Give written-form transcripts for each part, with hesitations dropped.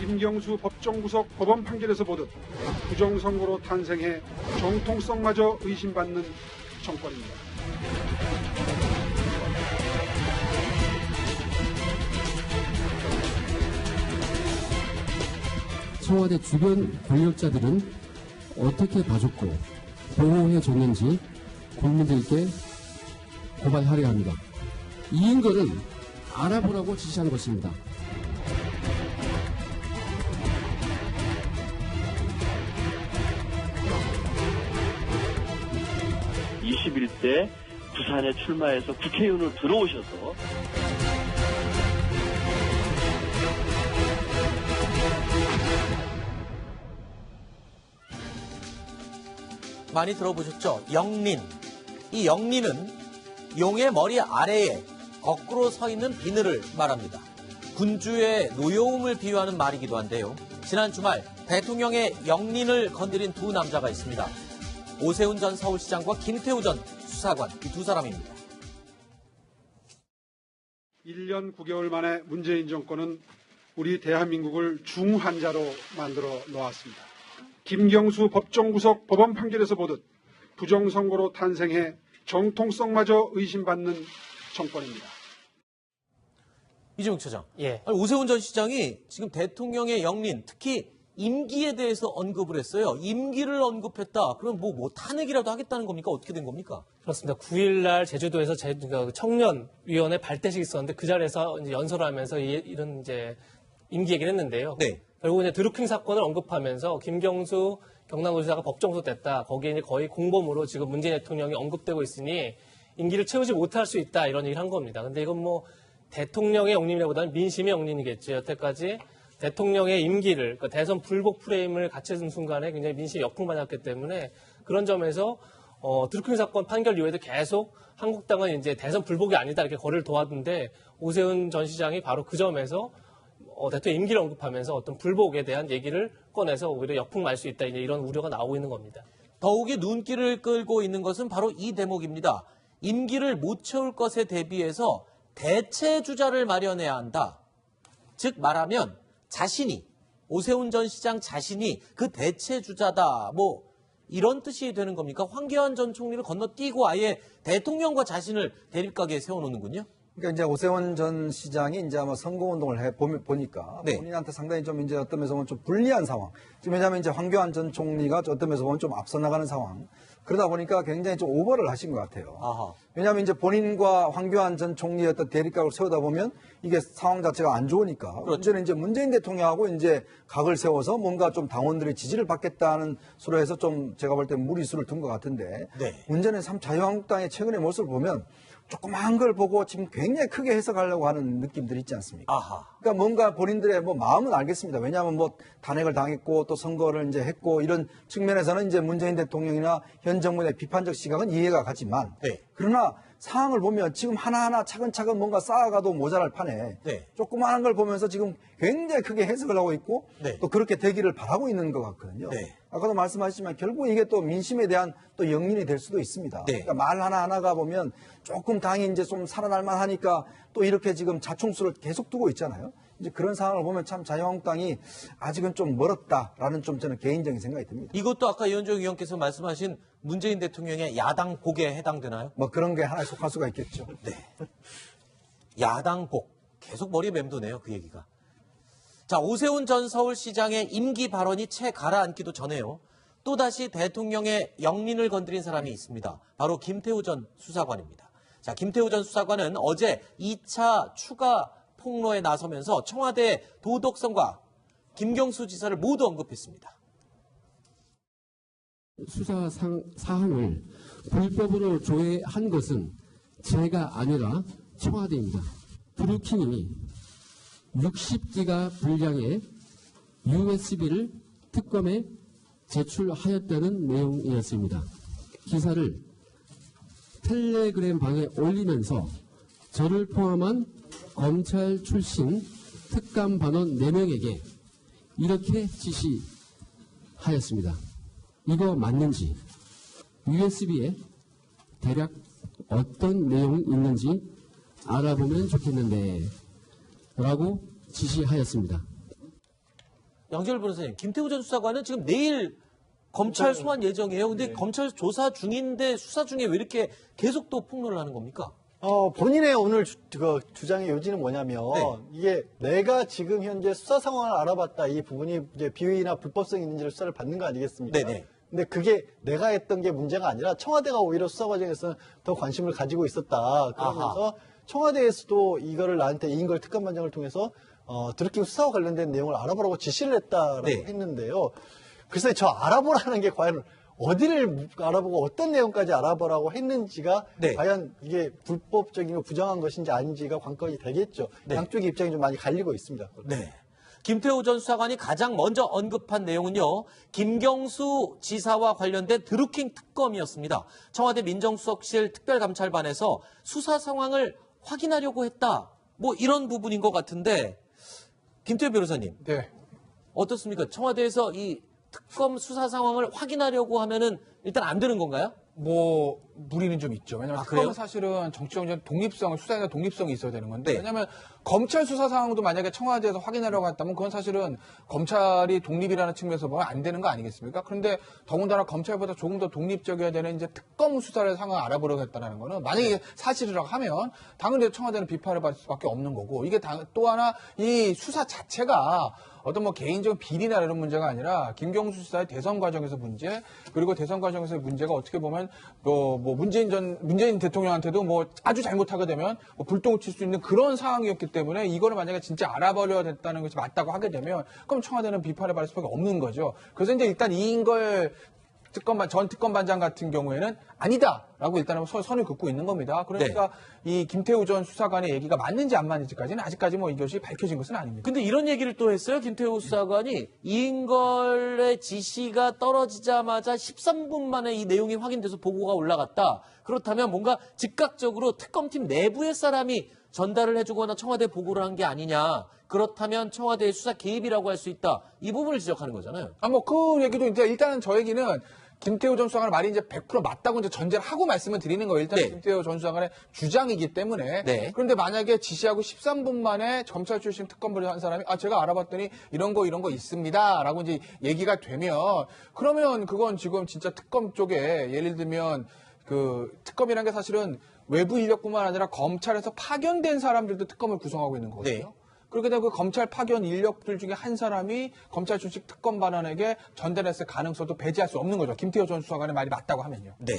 김경수 법정구속 법원 판결에서 보듯 부정선거로 탄생해 정통성마저 의심받는 정권입니다. 청와대 주변 권력자들은 어떻게 봐줬고 보호해줬는지 국민들께 고발하려 합니다. 이 인거는 알아보라고 지시한 것입니다. 21대 부산에 출마해서 국회의원으로 들어오셔서 많이 들어보셨죠? 영린. 이 영린은 용의 머리 아래에 거꾸로 서 있는 비늘을 말합니다. 군주의 노여움을 비유하는 말이기도 한데요. 지난 주말 대통령의 영린을 건드린 두 남자가 있습니다. 오세훈 전 서울시장과 김태우 전 수사관, 이 두 사람입니다. 1년 9개월 만에 문재인 정권은 우리 대한민국을 중환자로 만들어 놓았습니다. 김경수 법정구속 법원 판결에서 보듯 부정선거로 탄생해 정통성마저 의심받는 정권입니다. 이재용 차장. 예. 아니, 오세훈 전 시장이 지금 대통령의 영린, 특히 임기에 대해서 언급을 했어요. 임기를 언급했다. 그럼 뭐 탄핵이라도 하겠다는 겁니까? 어떻게 된 겁니까? 그렇습니다. 9일 날 제주도에서 청년위원회 발대식이 있었는데 그 자리에서 이제 연설을 하면서 이런 이제 임기 얘기를 했는데요. 네. 결국 이제 드루킹 사건을 언급하면서 김경수 경남도지사가 법정구속됐다. 거기에 이제 거의 공범으로 지금 문재인 대통령이 언급되고 있으니 임기를 채우지 못할 수 있다. 이런 얘기를 한 겁니다. 근데 이건 뭐 대통령의 영린이라보다는 민심의 영린이겠죠. 여태까지 대통령의 임기를, 그러니까 대선 불복 프레임을 같이 쓴 순간에 굉장히 민심이 역풍받았기 때문에 그런 점에서 드루킹 사건 판결 이후에도 계속 한국당은 이제 대선 불복이 아니다 이렇게 거리를 도왔는데 오세훈 전 시장이 바로 그 점에서 대통령 임기를 언급하면서 어떤 불복에 대한 얘기를 꺼내서 오히려 역풍 말 수 있다 이런 우려가 나오고 있는 겁니다. 더욱이 눈길을 끌고 있는 것은 바로 이 대목입니다. 임기를 못 채울 것에 대비해서 대체 주자를 마련해야 한다. 즉 말하면 자신이, 오세훈 전 시장 자신이 그 대체 주자다. 뭐 이런 뜻이 되는 겁니까? 황교안 전 총리를 건너뛰고 아예 대통령과 자신을 대립각에 세워놓는군요. 그러니까 이제 오세훈 전 시장이 이제 아마 선거운동을 보니까 네. 본인한테 상당히 좀 이제 어떤 면에서 보면 좀 불리한 상황. 지금 왜냐하면 이제 황교안 전 총리가 어떤 면에서 보면 좀 앞서 나가는 상황. 그러다 보니까 굉장히 좀 오버를 하신 것 같아요. 아하. 왜냐하면 이제 본인과 황교안 전 총리의 어떤 대립각을 세우다 보면 이게 상황 자체가 안 좋으니까. 그렇죠. 문제는 이제 문재인 대통령하고 이제 각을 세워서 뭔가 좀 당원들의 지지를 받겠다는 수로 해서 좀 제가 볼 때 무리수를 둔 것 같은데. 네. 문제는 참 자유한국당의 최근의 모습을 보면 조그마한 걸 보고 지금 굉장히 크게 해석하려고 하는 느낌들이 있지 않습니까? 아하. 그러니까 뭔가 본인들의 뭐 마음은 알겠습니다. 왜냐하면 뭐 탄핵을 당했고 또 선거를 이제 했고 이런 측면에서는 이제 문재인 대통령이나 현 정부의 비판적 시각은 이해가 가지만 네. 그러나 상황을 보면 지금 하나하나 차근차근 뭔가 쌓아가도 모자랄 판에 네. 조그마한 걸 보면서 지금 굉장히 크게 해석을 하고 있고 네. 또 그렇게 되기를 바라고 있는 것 같거든요. 네. 아까도 말씀하셨지만 결국 이게 또 민심에 대한 또 영린이 될 수도 있습니다. 네. 그러니까 말 하나하나가 보면 조금 당이 이제 좀 살아날만 하니까 또 이렇게 지금 자충수를 계속 두고 있잖아요. 이제 그런 상황을 보면 참 자유한국당이 아직은 좀 멀었다라는 좀 저는 개인적인 생각이 듭니다. 이것도 아까 이현정 의원께서 말씀하신 문재인 대통령의 야당복에 해당되나요? 뭐 그런 게 하나에 속할 수가 있겠죠. 네. 야당복. 계속 머리에 맴도네요, 그 얘기가. 자, 오세훈 전 서울시장의 임기 발언이 채 가라앉기도 전에요. 또다시 대통령의 영린을 건드린 사람이 있습니다. 바로 김태우 전 수사관입니다. 자, 김태우 전 수사관은 어제 2차 추가 폭로에 나서면서 청와대의 도덕성과 김경수 지사를 모두 언급했습니다. 수사 사항을 불법으로 조회한 것은 제가 아니라 청와대입니다. 드루킹이 60기가 분량의 USB를 특검에 제출하였다는 내용이었습니다. 기사를 텔레그램 방에 올리면서 저를 포함한 검찰 출신 특감 반원 4명에게 이렇게 지시하였습니다. 이거 맞는지, USB에 대략 어떤 내용이 있는지 알아보면 좋겠는데 라고 지시하였습니다. 양지열 변호사님, 김태우 전 수사관은 지금 내일 검찰 소환 예정이에요. 근데 검찰 조사 중인데 수사 중에 왜 이렇게 계속 또 폭로를 하는 겁니까? 본인의 오늘 주장의 요지는 뭐냐면, 네. 이게 내가 지금 현재 수사 상황을 알아봤다. 이 부분이 이제 비위나 불법성이 있는지를 수사를 받는 거 아니겠습니까? 네네. 근데 그게 내가 했던 게 문제가 아니라 청와대가 오히려 수사 과정에서는 더 관심을 가지고 있었다. 그러면서 청와대에서도 이거를 나한테 이인걸 특감반장을 통해서 드루킹 수사와 관련된 내용을 알아보라고 지시를 했다라고 네. 했는데요. 그래서 저 알아보라는 게 과연 어디를 알아보고 어떤 내용까지 알아보라고 했는지가 네. 과연 이게 불법적이고 부정한 것인지 아닌지가 관건이 되겠죠. 네. 양쪽의 입장이 좀 많이 갈리고 있습니다. 네. 김태우 전 수사관이 가장 먼저 언급한 내용은요, 김경수 지사와 관련된 드루킹 특검이었습니다. 청와대 민정수석실 특별감찰반에서 수사 상황을 확인하려고 했다. 뭐 이런 부분인 것 같은데, 김태우 변호사님. 네. 어떻습니까? 청와대에서 이 특검 수사 상황을 확인하려고 하면은 일단 안 되는 건가요? 뭐 무리는 좀 있죠. 왜냐하면 그래요? 특검은 사실은 정치적 독립성, 수사의 독립성이 있어야 되는 건데, 네. 왜냐하면 검찰 수사 상황도 만약에 청와대에서 확인하려고 했다면 그건 사실은 검찰이 독립이라는 측면에서 보면 안 되는 거 아니겠습니까? 그런데 더군다나 검찰보다 조금 더 독립적이어야 되는 이제 특검 수사를 상황을 알아보려고 했다는 거는, 만약에 사실이라고 하면 당연히 청와대는 비판을 받을 수밖에 없는 거고, 이게 또 하나 이 수사 자체가 어떤 뭐 개인적 비리나 이런 문제가 아니라 김경수 수사의 대선 과정에서 문제, 그리고 대선 과정에서의 문제가 어떻게 보면 뭐 문재인 대통령한테도 뭐 아주 잘못하게 되면 뭐 불똥을 칠 수 있는 그런 상황이었기 때문에, 이거를 만약에 진짜 알아보려야 됐다는 것이 맞다고 하게 되면 그럼 청와대는 비판을 받을 수밖에 없는 거죠. 그래서 이제 일단 이인걸 전 특검반장 같은 경우에는 아니다라고 일단은 선을 긋고 있는 겁니다. 그러니까 이 김태우 전 수사관의 얘기가 맞는지 안 맞는지까지는 아직까지 뭐 이것이 밝혀진 것은 아닙니다. 근데 이런 얘기를 또 했어요. 김태우 수사관이 이인걸의 지시가 떨어지자마자 13분 만에 이 내용이 확인돼서 보고가 올라갔다. 그렇다면 뭔가 즉각적으로 특검팀 내부의 사람이 전달을 해주거나 청와대 보고를 한 게 아니냐. 그렇다면 청와대의 수사 개입이라고 할 수 있다. 이 부분을 지적하는 거잖아요. 뭐 그 얘기도 이제 일단은 저 얘기는 김태우 전 수사관의 말이 이제 100% 맞다고 이제 전제를 하고 말씀을 드리는 거예요. 일단 네. 김태우 전 수사관의 주장이기 때문에. 네. 그런데 만약에 지시하고 13분 만에 검찰 출신 특검을 한 사람이 제가 알아봤더니 이런 거 있습니다라고 이제 얘기가 되면, 그러면 그건 지금 진짜 특검 쪽에 예를 들면 그 특검이라는 게 사실은 외부 인력뿐만 아니라 검찰에서 파견된 사람들도 특검을 구성하고 있는 거거든요. 네. 그렇게 되면 그 검찰 파견 인력들 중에 한 사람이 검찰 출신 특검반원에게 전달했을 가능성도 배제할 수 없는 거죠. 김태호 전 수사관의 말이 맞다고 하면요. 네.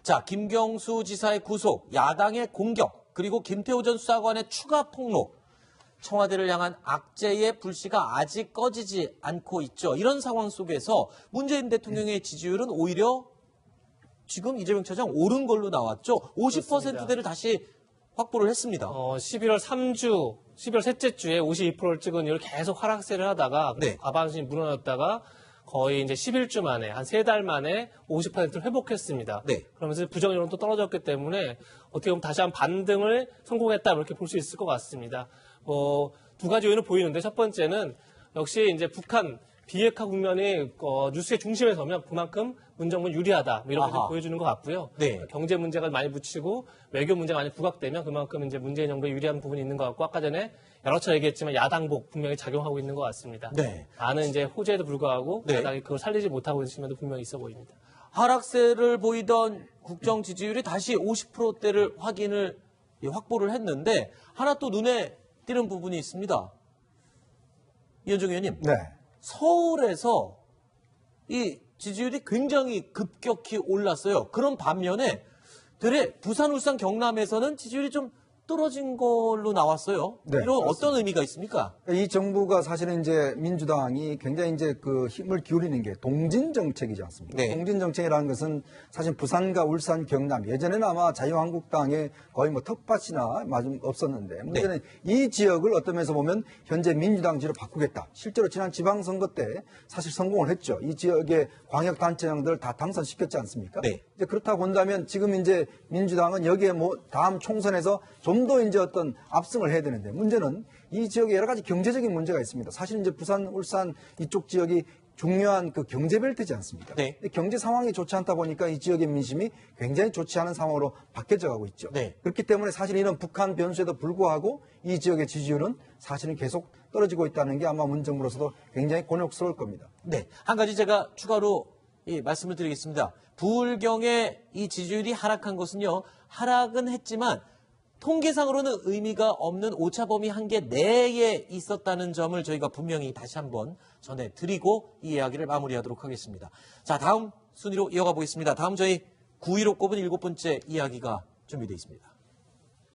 자, 김경수 지사의 구속, 야당의 공격, 그리고 김태우 전 수사관의 추가 폭로. 청와대를 향한 악재의 불씨가 아직 꺼지지 않고 있죠. 이런 상황 속에서 문재인 대통령의 지지율은 오히려 지금 이재명 차장 오른 걸로 나왔죠. 50%대를 다시 확보를 했습니다. 11월 3주, 11월 셋째 주에 52%를 찍은 이후로 계속 하락세를 하다가 네. 과반수이 무너졌다가 거의 이제 11주 만에, 한 3달 만에 50%를 회복했습니다. 네. 그러면서 부정 여론도 떨어졌기 때문에 어떻게 보면 다시 한 반등을 성공했다, 이렇게 볼 수 있을 것 같습니다. 두 가지 요인을 보이는데, 첫 번째는 역시 이제 북한 비핵화 국면이 뉴스의 중심에 서면 그만큼 문정부는 유리하다, 이런 것을 보여주는 것 같고요. 네. 경제 문제가 많이 묻히고 외교 문제가 많이 부각되면 그만큼 이제 문재인 정부에 유리한 부분이 있는 것 같고, 아까 전에 여러 차례 얘기했지만 야당복 분명히 작용하고 있는 것 같습니다. 네. 많은 이제 호재에도 불구하고 네. 야당이 그걸 살리지 못하고 있는 측면도 분명히 있어 보입니다. 하락세를 보이던 국정 지지율이 다시 50%대를 확보를 했는데, 하나 또 눈에 띄는 부분이 있습니다. 이현정 의원님. 네. 서울에서 이 지지율이 굉장히 급격히 올랐어요. 그런 반면에 되레 부산, 울산, 경남에서는 지지율이 좀 떨어진 걸로 나왔어요. 네, 이런 그렇습니다. 어떤 의미가 있습니까? 이 정부가 사실은 이제 민주당이 굉장히 이제 그 힘을 기울이는 게 동진 정책이지 않습니까? 네. 동진 정책이라는 것은 사실 부산과 울산, 경남, 예전에는 아마 자유한국당에 거의 뭐 텃밭이나 없었는데, 문제는 이 지역을 어떤 면에서 보면 현재 민주당 지로 바꾸겠다. 실제로 지난 지방선거 때 사실 성공을 했죠. 이 지역의 광역단체장들 다 당선시켰지 않습니까? 네. 이제 그렇다고 본다면 지금 이제 민주당은 여기에 뭐 다음 총선에서 좀 더 이제 어떤 압승을 해야 되는데, 문제는 이 지역에 여러 가지 경제적인 문제가 있습니다. 사실 이제 부산, 울산 이쪽 지역이 중요한 그 경제벨트지 않습니까? 네. 근데 경제 상황이 좋지 않다 보니까 이 지역의 민심이 굉장히 좋지 않은 상황으로 바뀌어져 가고 있죠. 네. 그렇기 때문에 사실 이런 북한 변수에도 불구하고 이 지역의 지지율은 사실은 계속 떨어지고 있다는 게 아마 문정부로서도 굉장히 곤욕스러울 겁니다. 네. 한 가지 제가 추가로 말씀을 드리겠습니다. 부울경의 이 지지율이 하락한 것은요, 하락은 했지만 통계상으로는 의미가 없는 오차범위 한계 내에 있었다는 점을 저희가 분명히 다시 한번 전해드리고 이 이야기를 마무리하도록 하겠습니다. 자, 다음 순위로 이어가 보겠습니다. 다음 저희 9위로 꼽은 7번째 이야기가 준비되어 있습니다.